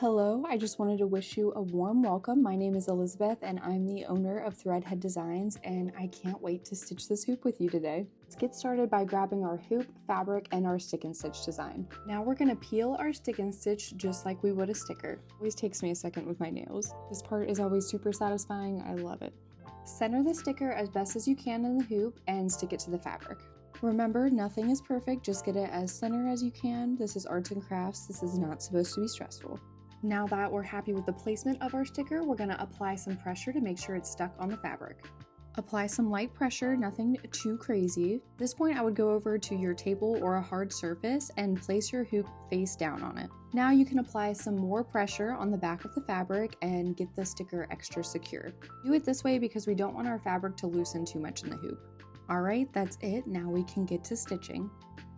Hello, I just wanted to wish you a warm welcome. My name is Elizabeth and I'm the owner of Threadhead Designs, and I can't wait to stitch this hoop with you today. Let's get started by grabbing our hoop, fabric, and our stick and stitch design. Now we're gonna peel our stick and stitch just like we would a sticker. Always takes me a second with my nails. This part is always super satisfying, I love it. Center the sticker as best as you can in the hoop and stick it to the fabric. Remember, nothing is perfect, just get it as center as you can. This is arts and crafts, this is not supposed to be stressful. Now that we're happy with the placement of our sticker, we're going to apply some pressure to make sure it's stuck on the fabric. Apply some light pressure, nothing too crazy. At this point, I would go over to your table or a hard surface and place your hoop face down on it. Now you can apply some more pressure on the back of the fabric and get the sticker extra secure. Do it this way because we don't want our fabric to loosen too much in the hoop. Alright, that's it. Now we can get to stitching.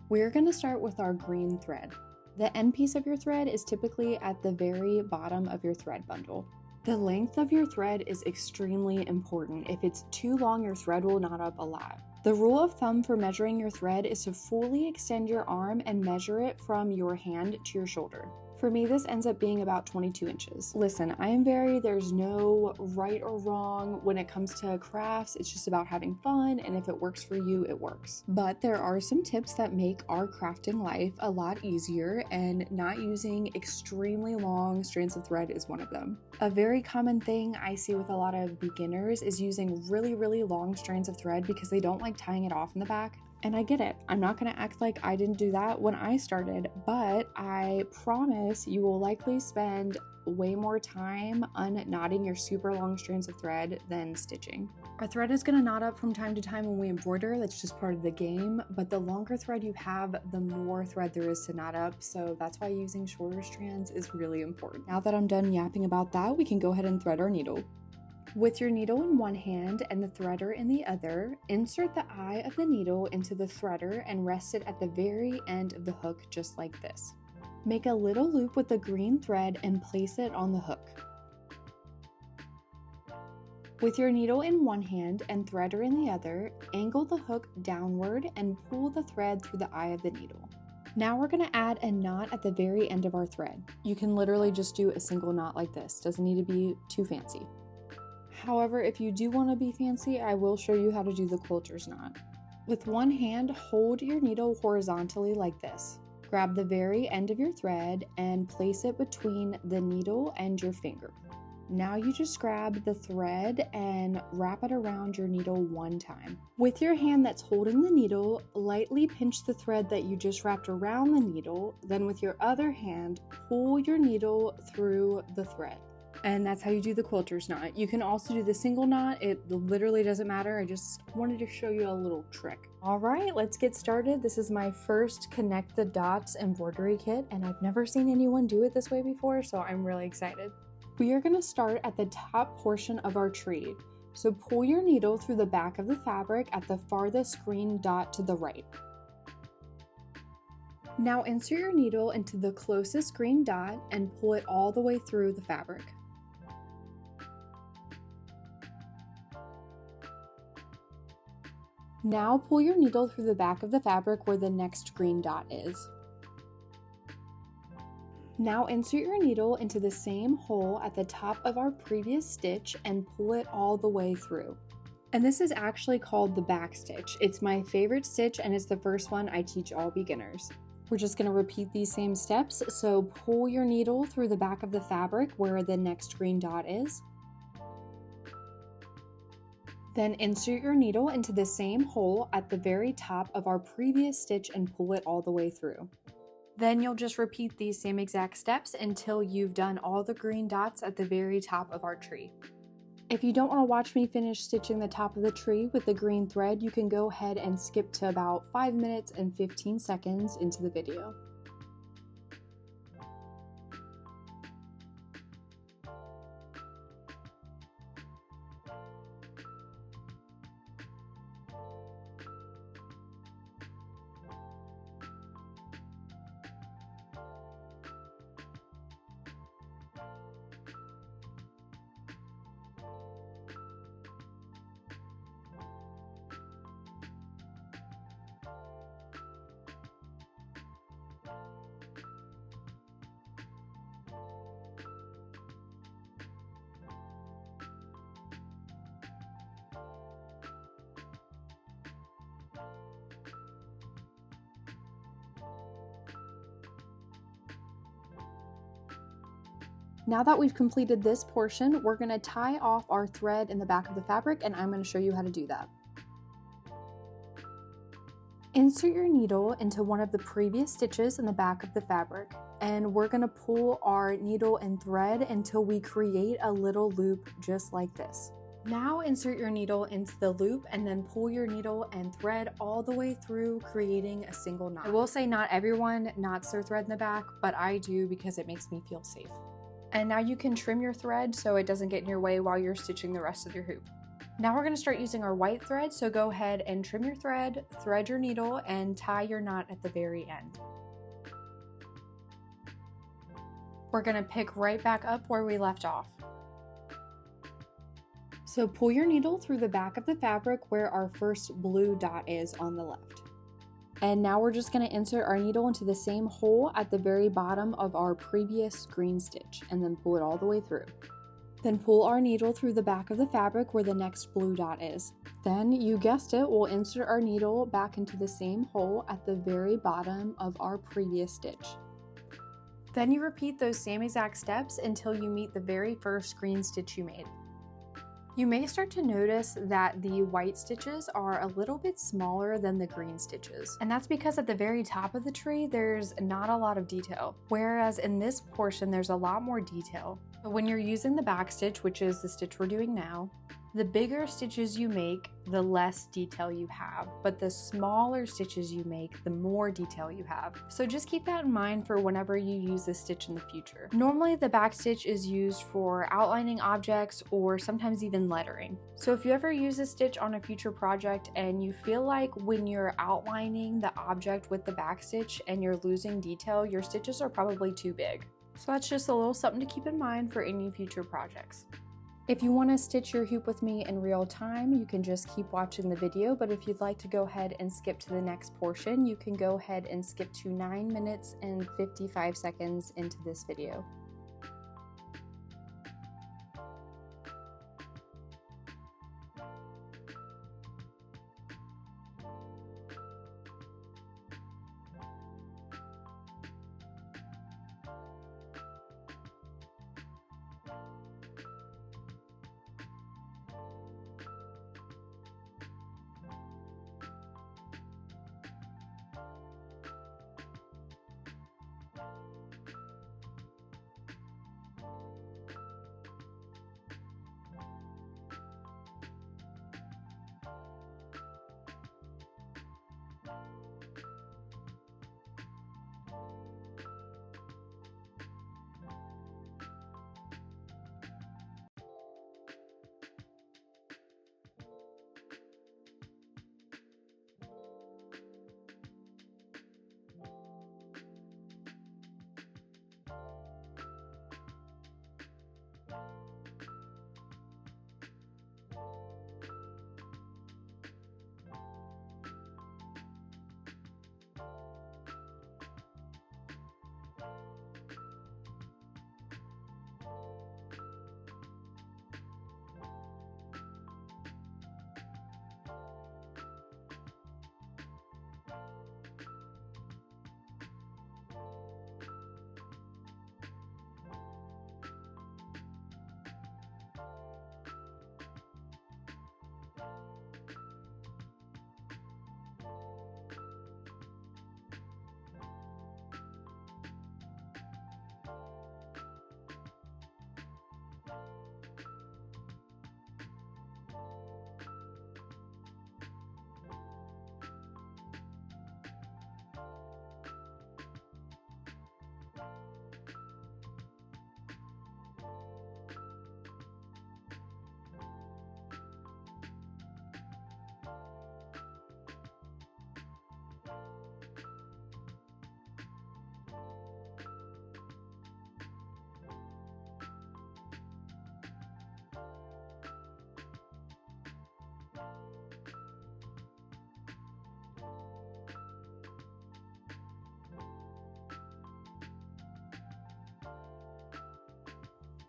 We're going to start with our green thread. The end piece of your thread is typically at the very bottom of your thread bundle. The length of your thread is extremely important. If it's too long, your thread will knot up a lot. The rule of thumb for measuring your thread is to fully extend your arm and measure it from your hand to your shoulder. For me, this ends up being about 22 inches. Listen, there's no right or wrong when it comes to crafts. It's just about having fun, and if it works for you, it works. But there are some tips that make our crafting life a lot easier, and not using extremely long strands of thread is one of them. A very common thing I see with a lot of beginners is using really long strands of thread because they don't like tying it off in the back. And I get it. I'm not going to act like I didn't do that when I started, but I promise you will likely spend way more time unknotting your super long strands of thread than stitching. Our thread is going to knot up from time to time when we embroider. That's just part of the game, but the longer thread you have, the more thread there is to knot up, so that's why using shorter strands is really important. Now that I'm done yapping about that, we can go ahead and thread our needle. With your needle in one hand and the threader in the other, insert the eye of the needle into the threader and rest it at the very end of the hook just like this. Make a little loop with the green thread and place it on the hook. With your needle in one hand and threader in the other, angle the hook downward and pull the thread through the eye of the needle. Now we're going to add a knot at the very end of our thread. You can literally just do a single knot like this, doesn't need to be too fancy. However, if you do want to be fancy, I will show you how to do the quilter's knot. With one hand, hold your needle horizontally like this. Grab the very end of your thread and place it between the needle and your finger. Now you just grab the thread and wrap it around your needle one time. With your hand that's holding the needle, lightly pinch the thread that you just wrapped around the needle, then with your other hand, pull your needle through the thread. And that's how you do the quilter's knot. You can also do the single knot. It literally doesn't matter. I just wanted to show you a little trick. All right, let's get started. This is my first connect the dots embroidery kit, and I've never seen anyone do it this way before, so I'm really excited. We are going to start at the top portion of our tree. So pull your needle through the back of the fabric at the farthest green dot to the right. Now insert your needle into the closest green dot and pull it all the way through the fabric. Now pull your needle through the back of the fabric where the next green dot is. Now insert your needle into the same hole at the top of our previous stitch and pull it all the way through. And this is actually called the back stitch. It's my favorite stitch and it's the first one I teach all beginners. We're just going to repeat these same steps, so pull your needle through the back of the fabric where the next green dot is. Then insert your needle into the same hole at the very top of our previous stitch and pull it all the way through. Then you'll just repeat these same exact steps until you've done all the green dots at the very top of our tree. If you don't want to watch me finish stitching the top of the tree with the green thread, you can go ahead and skip to about 5 minutes and 15 seconds into the video. Now that we've completed this portion, we're going to tie off our thread in the back of the fabric, and I'm going to show you how to do that. Insert your needle into one of the previous stitches in the back of the fabric, and we're going to pull our needle and thread until we create a little loop just like this. Now insert your needle into the loop and then pull your needle and thread all the way through, creating a single knot. I will say not everyone knots their thread in the back, but I do because it makes me feel safe. And now you can trim your thread so it doesn't get in your way while you're stitching the rest of your hoop. Now we're going to start using our white thread, so go ahead and trim your thread, thread your needle, and tie your knot at the very end. We're going to pick right back up where we left off. So pull your needle through the back of the fabric where our first blue dot is on the left. And now we're just going to insert our needle into the same hole at the very bottom of our previous green stitch and then pull it all the way through. Then pull our needle through the back of the fabric where the next blue dot is. Then, you guessed it, we'll insert our needle back into the same hole at the very bottom of our previous stitch. Then you repeat those same exact steps until you meet the very first green stitch you made. You may start to notice that the white stitches are a little bit smaller than the green stitches, and that's because at the very top of the tree there's not a lot of detail, whereas in this portion there's a lot more detail. But when you're using the back stitch, which is the stitch we're doing now, the bigger stitches you make, the less detail you have, but the smaller stitches you make, the more detail you have. So just keep that in mind for whenever you use this stitch in the future. Normally the back stitch is used for outlining objects or sometimes even lettering. So if you ever use this stitch on a future project and you feel like when you're outlining the object with the back stitch and you're losing detail, your stitches are probably too big. So that's just a little something to keep in mind for any future projects. If you want to stitch your hoop with me in real time, you can just keep watching the video, but if you'd like to go ahead and skip to the next portion, you can go ahead and skip to 9 minutes and 55 seconds into this video.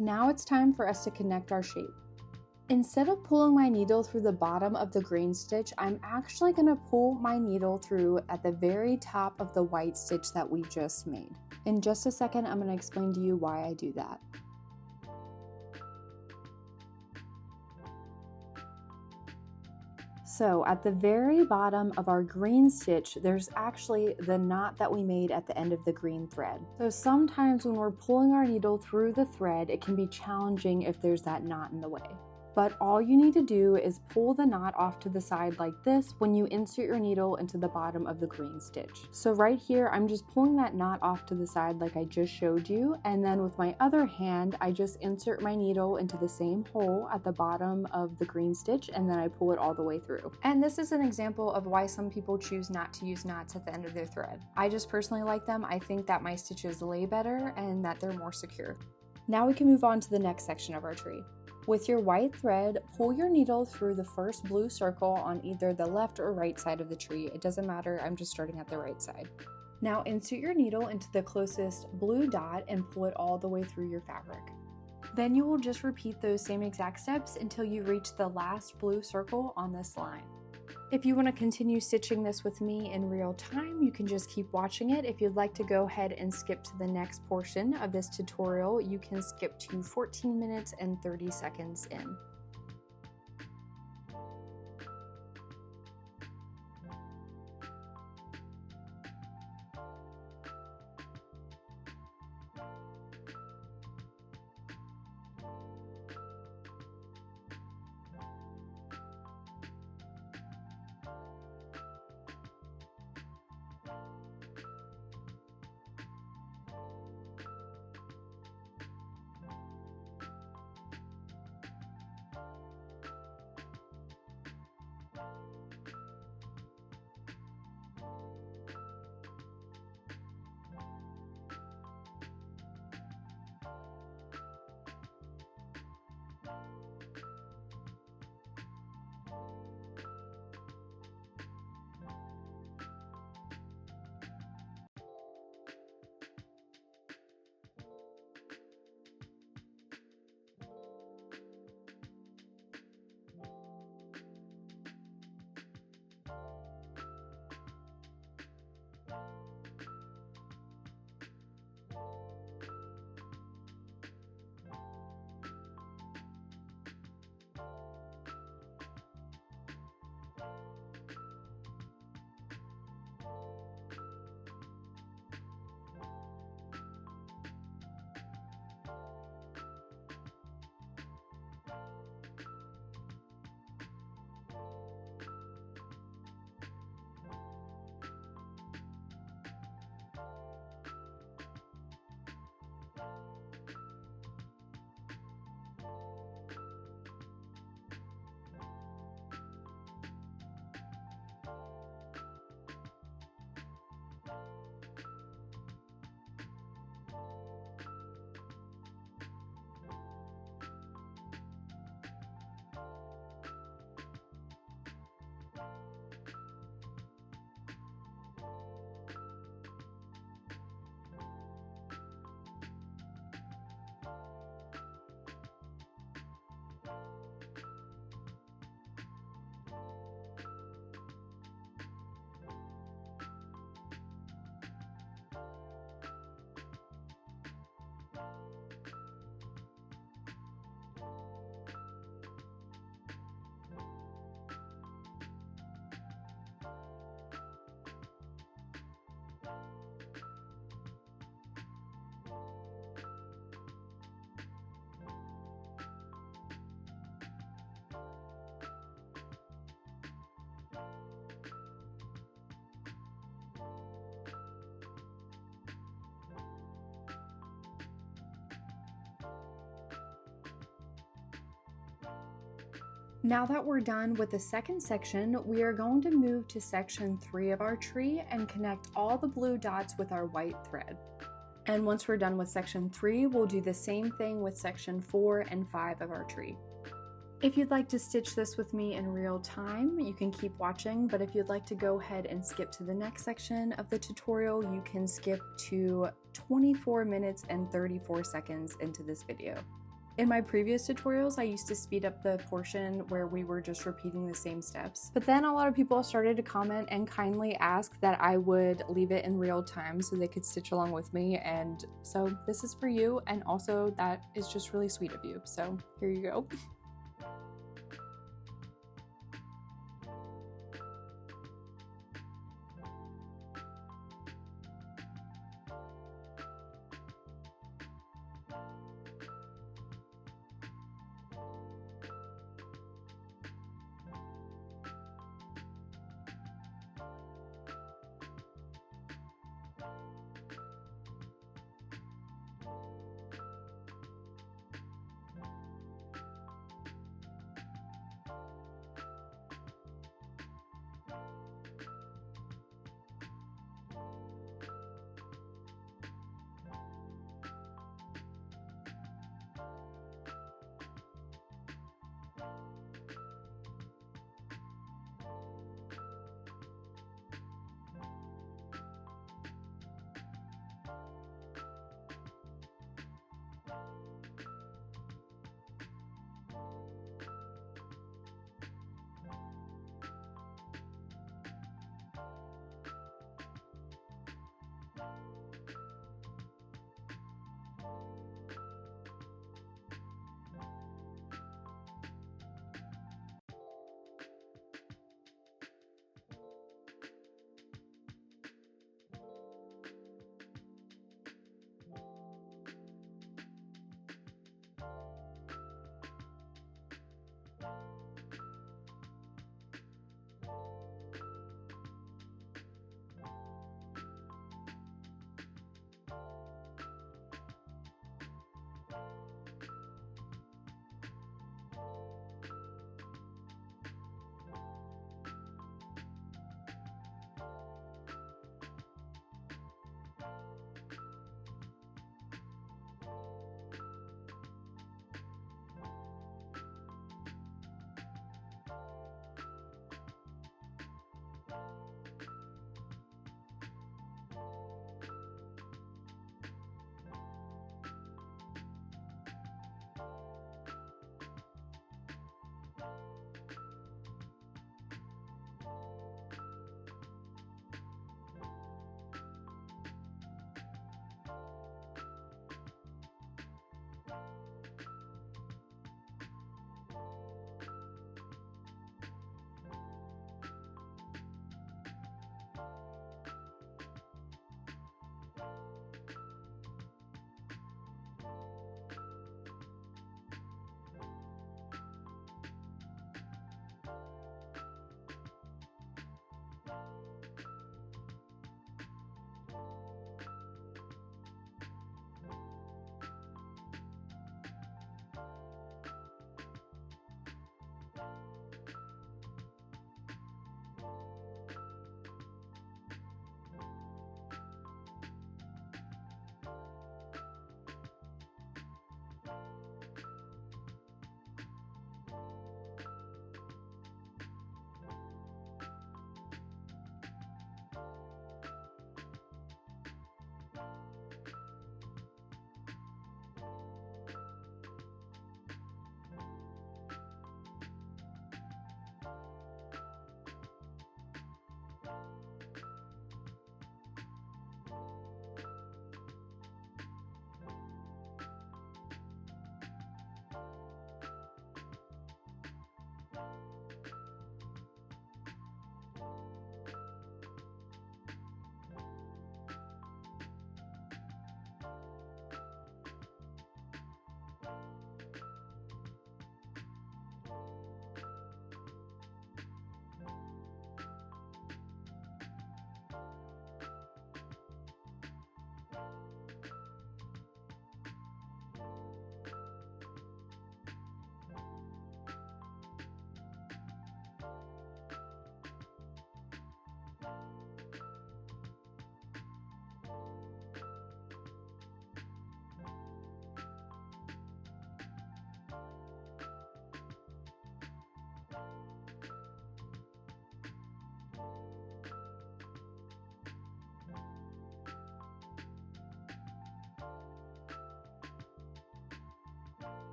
Now it's time for us to connect our shape. Instead of pulling my needle through the bottom of the green stitch, I'm actually going to pull my needle through at the very top of the white stitch that we just made. In just a second, I'm going to explain to you why I do that. So at the very bottom of our green stitch, there's actually the knot that we made at the end of the green thread. So sometimes when we're pulling our needle through the thread, it can be challenging if there's that knot in the way. But all you need to do is pull the knot off to the side like this when you insert your needle into the bottom of the green stitch. So right here, I'm just pulling that knot off to the side like I just showed you, and then with my other hand, I just insert my needle into the same hole at the bottom of the green stitch, and then I pull it all the way through. And this is an example of why some people choose not to use knots at the end of their thread. I just personally like them. I think that my stitches lay better and that they're more secure. Now we can move on to the next section of our tree. With your white thread, pull your needle through the first blue circle on either the left or right side of the tree. It doesn't matter, I'm just starting at the right side. Now insert your needle into the closest blue dot and pull it all the way through your fabric. Then you will just repeat those same exact steps until you reach the last blue circle on this line. If you want to continue stitching this with me in real time, you can just keep watching it. If you'd like to go ahead and skip to the next portion of this tutorial, you can skip to 14 minutes and 30 seconds in. Now that we're done with the second section, we are going to move to section 3 of our tree and connect all the blue dots with our white thread. And once we're done with section 3, we'll do the same thing with section 4 and 5 of our tree. If you'd like to stitch this with me in real time, you can keep watching, but if you'd like to go ahead and skip to the next section of the tutorial, you can skip to 24 minutes and 34 seconds into this video. In my previous tutorials, I used to speed up the portion where we were just repeating the same steps. But then a lot of people started to comment and kindly ask that I would leave it in real time so they could stitch along with me. And so this is for you. And also that is just really sweet of you. So here you go.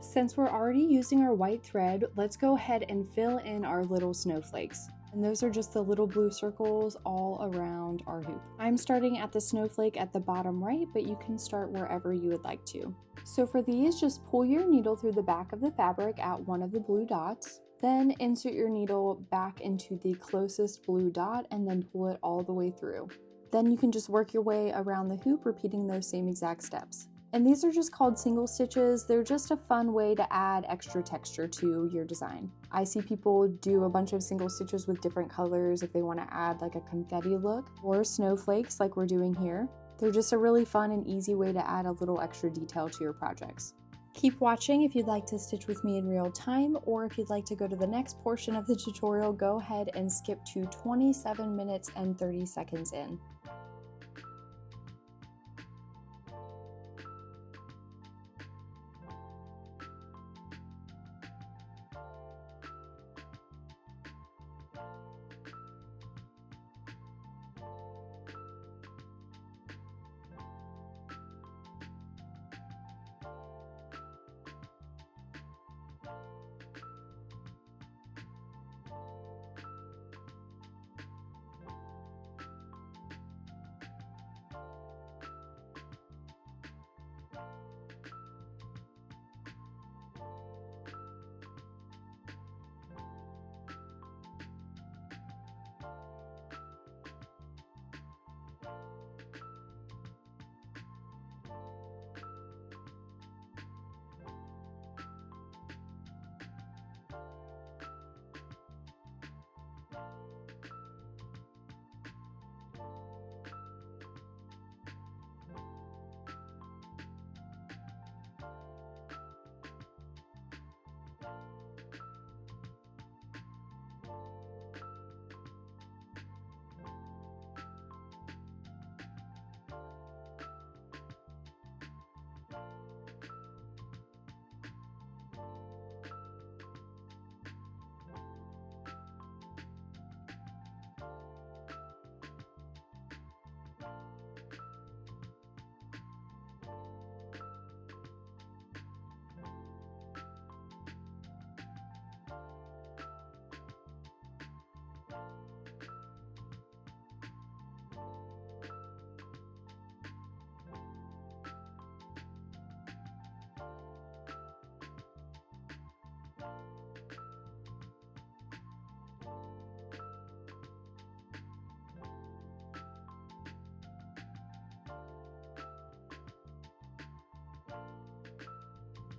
Since we're already using our white thread, let's go ahead and fill in our little snowflakes. And those are just the little blue circles all around our hoop. I'm starting at the snowflake at the bottom right, but you can start wherever you would like to. So for these, just pull your needle through the back of the fabric at one of the blue dots. Then insert your needle back into the closest blue dot and then pull it all the way through. Then you can just work your way around the hoop, repeating those same exact steps. And these are just called single stitches. They're just a fun way to add extra texture to your design. I see people do a bunch of single stitches with different colors if they want to add like a confetti look, or snowflakes like we're doing here. They're just a really fun and easy way to add a little extra detail to your projects. Keep watching if you'd like to stitch with me in real time, or if you'd like to go to the next portion of the tutorial, go ahead and skip to 27 minutes and 30 seconds in.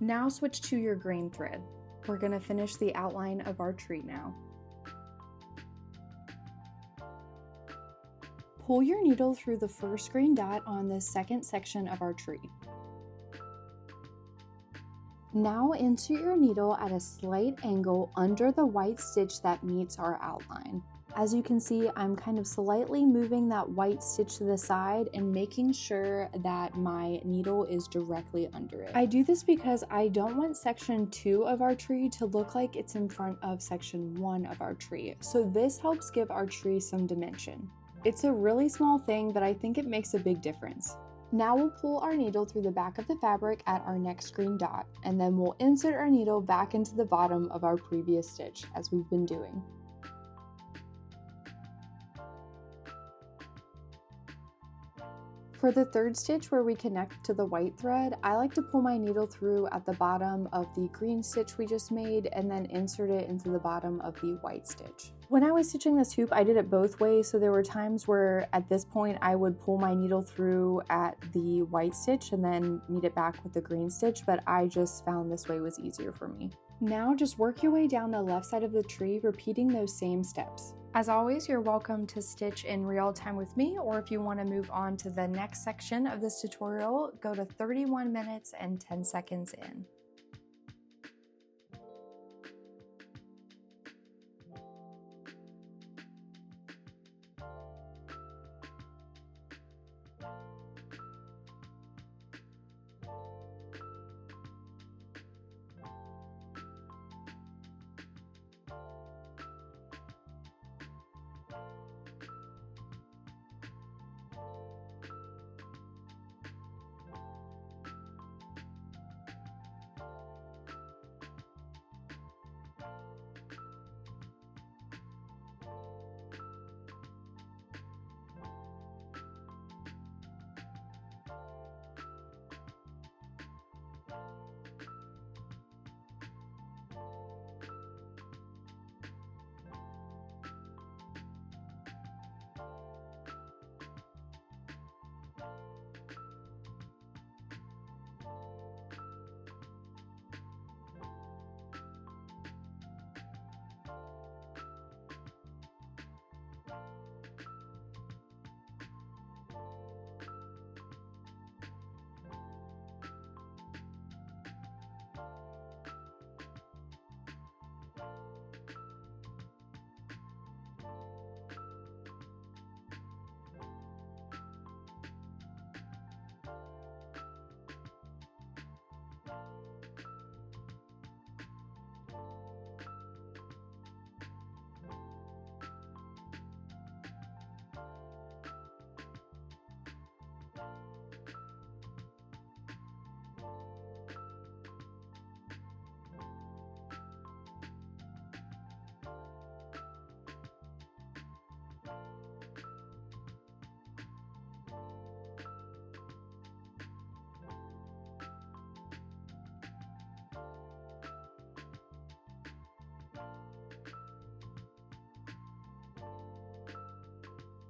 Now switch to your green thread. We're going to finish the outline of our tree now. Pull your needle through the first green dot on the second section of our tree. Now insert your needle at a slight angle under the white stitch that meets our outline. As you can see, I'm kind of slightly moving that white stitch to the side and making sure that my needle is directly under it. I do this because I don't want section 2 of our tree to look like it's in front of section 1 of our tree. So this helps give our tree some dimension. It's a really small thing, but I think it makes a big difference. Now we'll pull our needle through the back of the fabric at our next green dot, and then we'll insert our needle back into the bottom of our previous stitch as we've been doing. For the third stitch where we connect to the white thread, I like to pull my needle through at the bottom of the green stitch we just made and then insert it into the bottom of the white stitch. When I was stitching this hoop, I did it both ways, so there were times where at this point I would pull my needle through at the white stitch and then meet it back with the green stitch, but I just found this way was easier for me. Now just work your way down the left side of the tree, repeating those same steps. As always, you're welcome to stitch in real time with me, or if you want to move on to the next section of this tutorial, go to 31 minutes and 10 seconds in.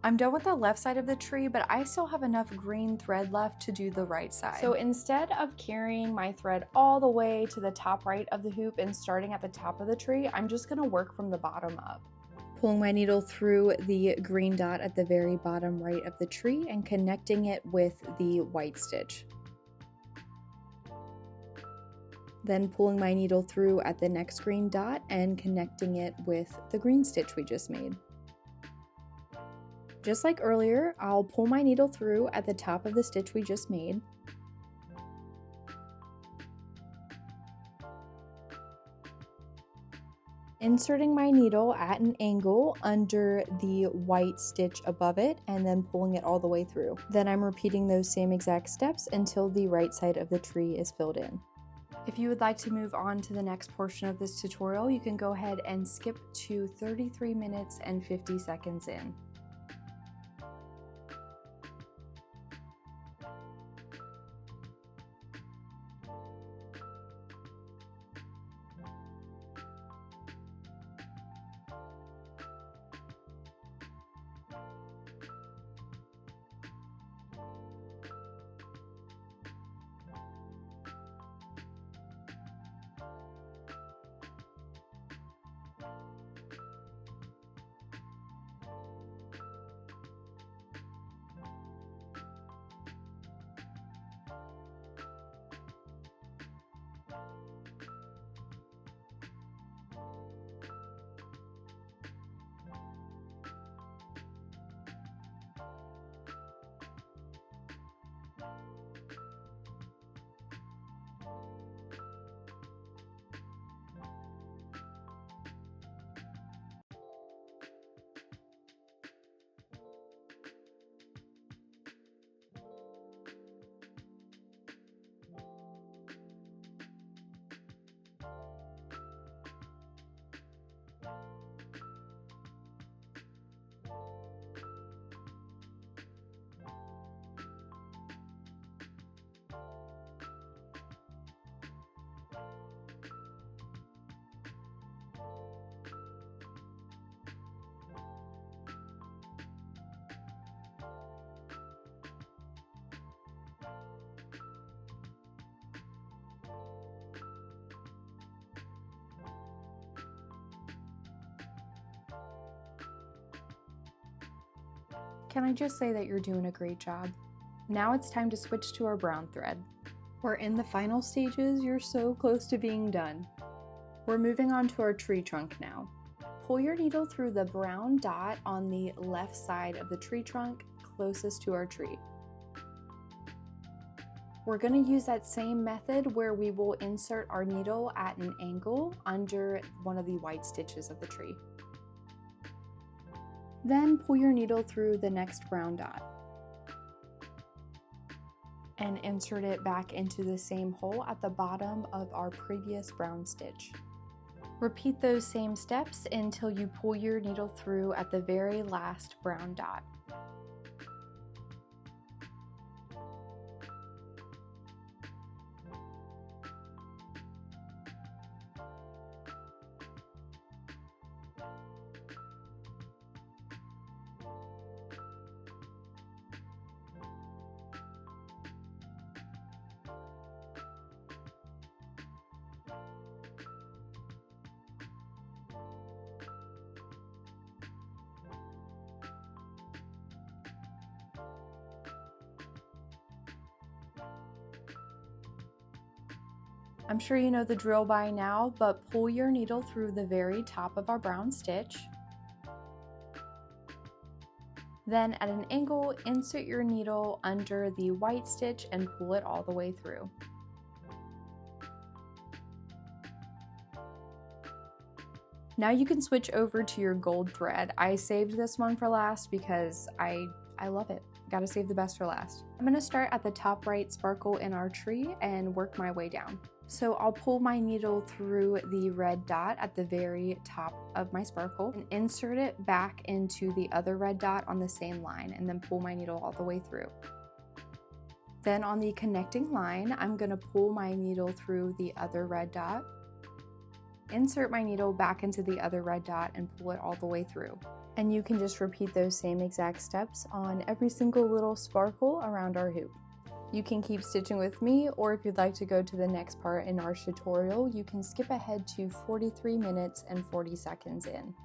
I'm done with the left side of the tree, but I still have enough green thread left to do the right side. So instead of carrying my thread all the way to the top right of the hoop and starting at the top of the tree, I'm just gonna work from the bottom up. Pulling my needle through the green dot at the very bottom right of the tree and connecting it with the white stitch. Then pulling my needle through at the next green dot and connecting it with the green stitch we just made. Just like earlier, I'll pull my needle through at the top of the stitch we just made. Inserting my needle at an angle under the white stitch above it and then pulling it all the way through. Then I'm repeating those same exact steps until the right side of the tree is filled in. If you would like to move on to the next portion of this tutorial, you can go ahead and skip to 33 minutes and 50 seconds in. Can I just say that you're doing a great job? Now it's time to switch to our brown thread. We're in the final stages, you're so close to being done. We're moving on to our tree trunk now. Pull your needle through the brown dot on the left side of the tree trunk closest to our tree. We're going to use that same method where we will insert our needle at an angle under one of the white stitches of the tree. Then pull your needle through the next brown dot and insert it back into the same hole at the bottom of our previous brown stitch. Repeat those same steps until you pull your needle through at the very last brown dot. I'm sure you know the drill by now, but pull your needle through the very top of our brown stitch. Then at an angle, insert your needle under the white stitch and pull it all the way through. Now you can switch over to your gold thread. I saved this one for last because I love it. Gotta save the best for last. I'm gonna start at the top right sparkle in our tree and work my way down. So I'll pull my needle through the red dot at the very top of my sparkle and insert it back into the other red dot on the same line and then pull my needle all the way through. Then on the connecting line, I'm gonna pull my needle through the other red dot, insert my needle back into the other red dot and pull it all the way through. And you can just repeat those same exact steps on every single little sparkle around our hoop. You can keep stitching with me, or if you'd like to go to the next part in our tutorial, you can skip ahead to 43 minutes and 40 seconds in.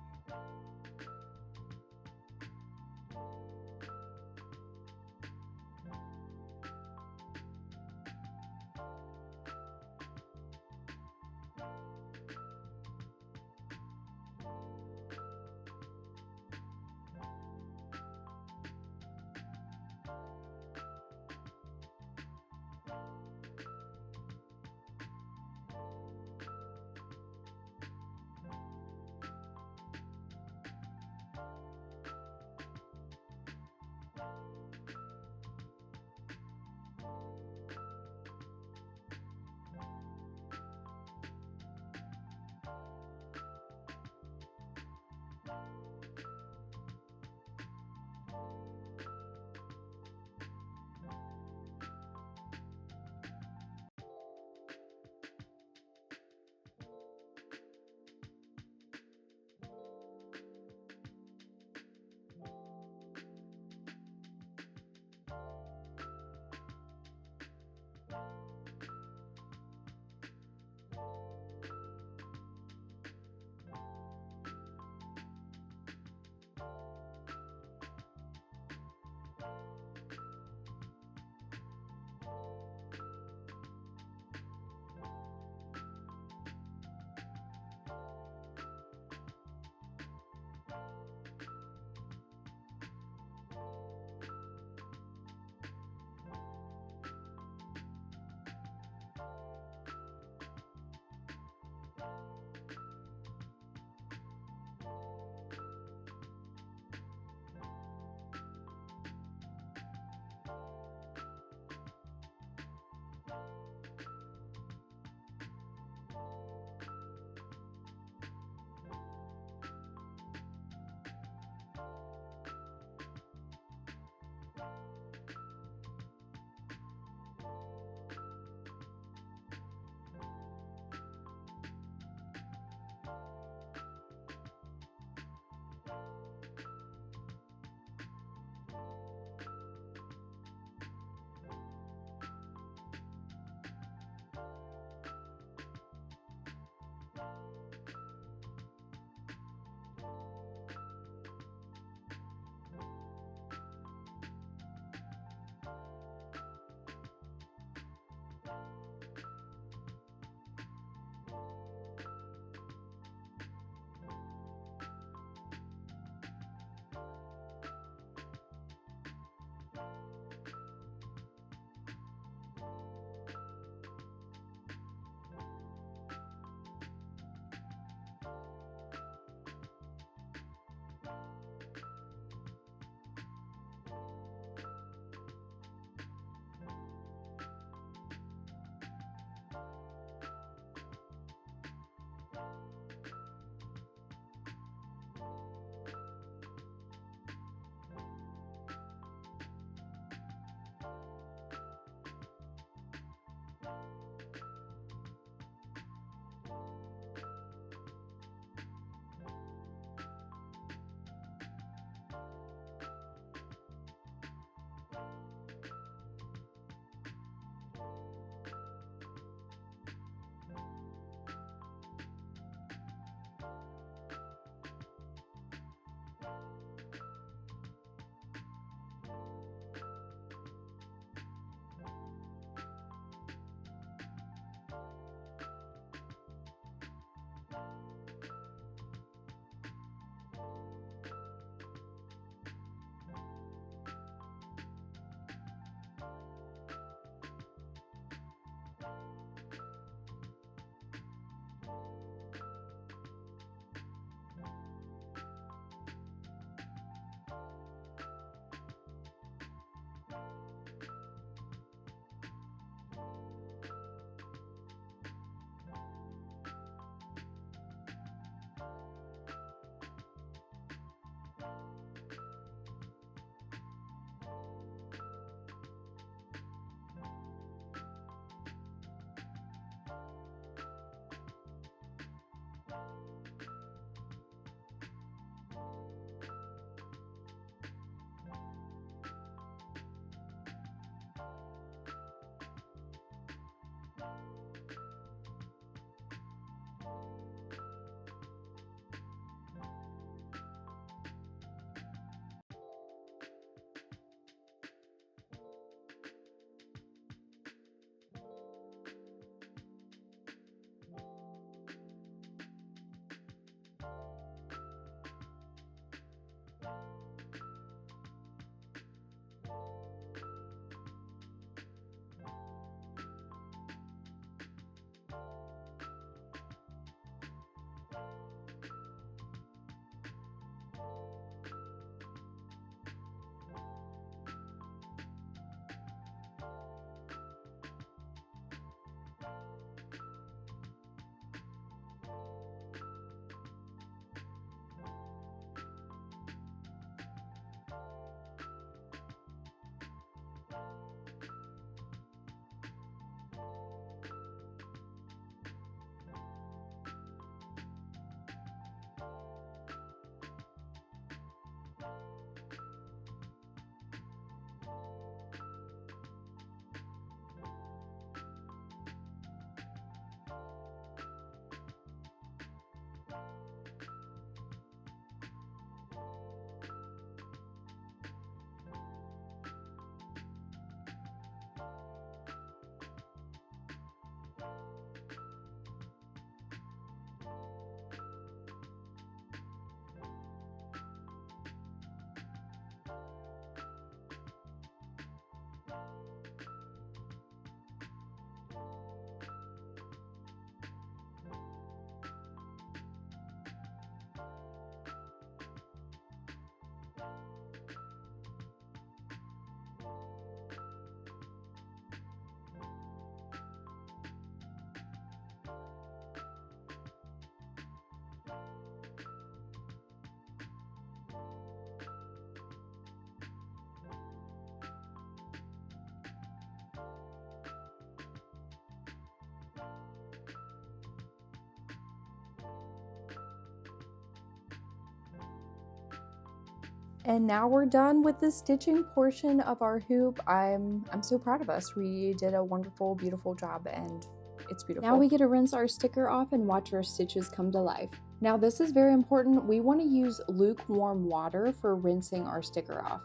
And now we're done with the stitching portion of our hoop. I'm so proud of us. We did a wonderful, beautiful job, and it's beautiful. Now we get to rinse our sticker off and watch our stitches come to life. Now this is very important. We want to use lukewarm water for rinsing our sticker off.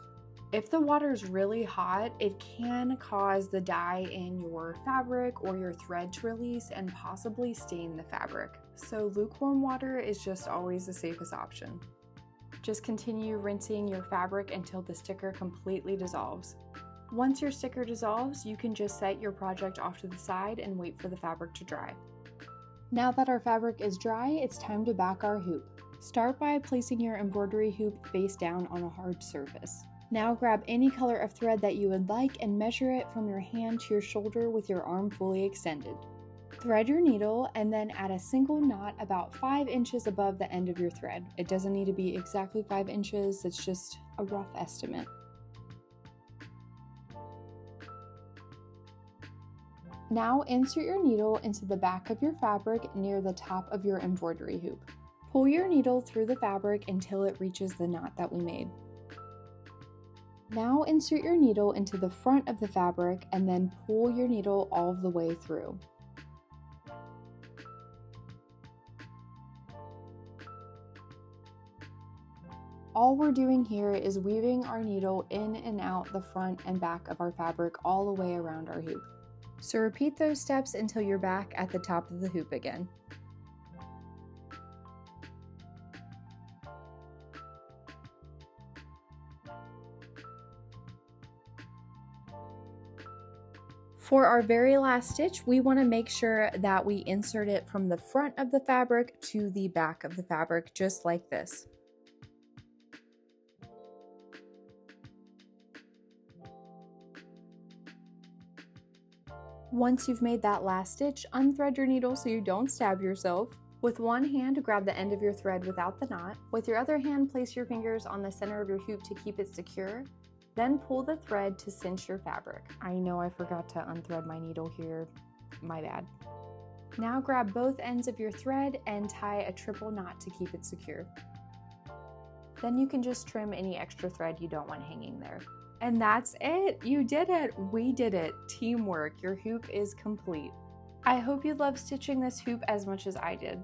If the water is really hot, it can cause the dye in your fabric or your thread to release and possibly stain the fabric. So lukewarm water is just always the safest option. Just continue rinsing your fabric until the sticker completely dissolves. Once your sticker dissolves, you can just set your project off to the side and wait for the fabric to dry. Now that our fabric is dry, it's time to back our hoop. Start by placing your embroidery hoop face down on a hard surface. Now grab any color of thread that you would like and measure it from your hand to your shoulder with your arm fully extended. Thread your needle and then add a single knot about 5 inches above the end of your thread. It doesn't need to be exactly 5 inches, it's just a rough estimate. Now insert your needle into the back of your fabric near the top of your embroidery hoop. Pull your needle through the fabric until it reaches the knot that we made. Now insert your needle into the front of the fabric and then pull your needle all the way through. All we're doing here is weaving our needle in and out the front and back of our fabric all the way around our hoop. So repeat those steps until you're back at the top of the hoop again. For our very last stitch, we want to make sure that we insert it from the front of the fabric to the back of the fabric, just like this. Once you've made that last stitch, unthread your needle so you don't stab yourself. With one hand, grab the end of your thread without the knot. With your other hand, place your fingers on the center of your hoop to keep it secure. Then pull the thread to cinch your fabric. I know I forgot to unthread my needle here, my bad. Now grab both ends of your thread and tie a triple knot to keep it secure. Then you can just trim any extra thread you don't want hanging there. And that's it! You did it! We did it! Teamwork! Your hoop is complete. I hope you love stitching this hoop as much as I did.